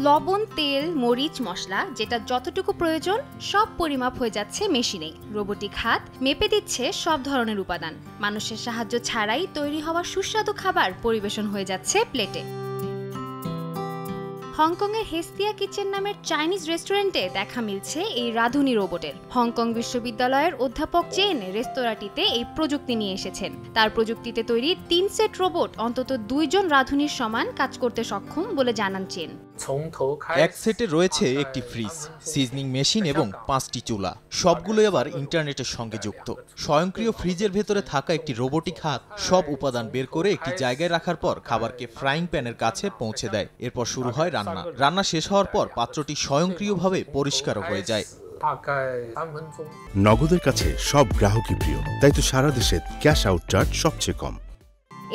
লবণ, তেল, মরিচ, মশলা যেটা যতটুকু প্রয়োজন সব পরিমাপ হয়ে যাচ্ছে মেশিনে। রোবোটিক হাত মেপে দিচ্ছে সব ধরনের উপাদান। মানুষের সাহায্য ছাড়াই তৈরি হওয়া সুস্বাদু খাবার পরিবেশন হয়ে যাচ্ছে প্লেটে। হংকংয়ের হেস্তিয়া কিচেন নামের চাইনিজ রেস্টুরেন্টে দেখা মিলছে এই রাঁধুনি রোবটের। হংকং বিশ্ববিদ্যালয়ের অধ্যাপক চেন রেস্তোরাঁটিতে এই প্রযুক্তি নিয়ে এসেছেন। তার প্রযুক্তিতে তৈরি ৩ সেট রোবট অন্তত ২ জন রাঁধুনির সমান কাজ করতে সক্ষম বলে জানান চেন। এক সেটে রয়েছে একটি ফ্রিজ, সিজনিং মেশিন এবং ৫টি চুলা। সবগুলোই আবার ইন্টারনেটের সঙ্গে যুক্ত। স্বয়ংক্রিয় ফ্রিজের ভেতরে থাকা একটি রোবোটিক হাত সব উপাদান বের করে একটি জায়গায় রাখার পর খাবারকে ফ্রাইং প্যানের কাছে পৌঁছে দেয়। এরপর শুরু হয় রান্না শেষ হওয়ার পর পাত্রটি স্বয়ংক্রিয়ভাবে পরিষ্কার হয়ে যায়। নগদের কাছে সব গ্রাহকই প্রিয়, তাই তো সারা দেশে ক্যাশ আউট চার্জ সবচেয়ে কম।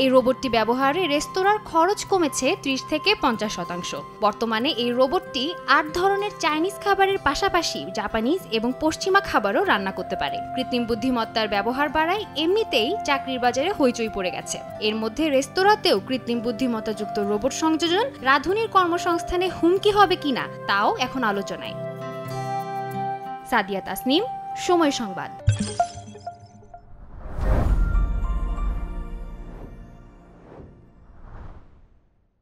এই রোবটটি ব্যবহারে রেস্তোরাঁর খরচ কমেছে ৩০ থেকে ৫০%। বর্তমানে এই রোবটটি ৮ ধরনের চাইনিজ খাবারের পাশাপাশি জাপানিজ এবং পশ্চিমা খাবারও রান্না করতে পারে। কৃত্রিম বুদ্ধিমত্তার ব্যবহার বাড়ায় এমনিতেই চাকরির বাজারে হইচই পড়ে গেছে। এর মধ্যে রেস্তোরাঁতেও কৃত্রিম বুদ্ধিমত্তাযুক্ত রোবট সংযোজন রাঁধুনির কর্মসংস্থানে হুমকি হবে কিনা তাও এখন আলোচনায়। সাদিয়া তাসনিম, সময় সংবাদ।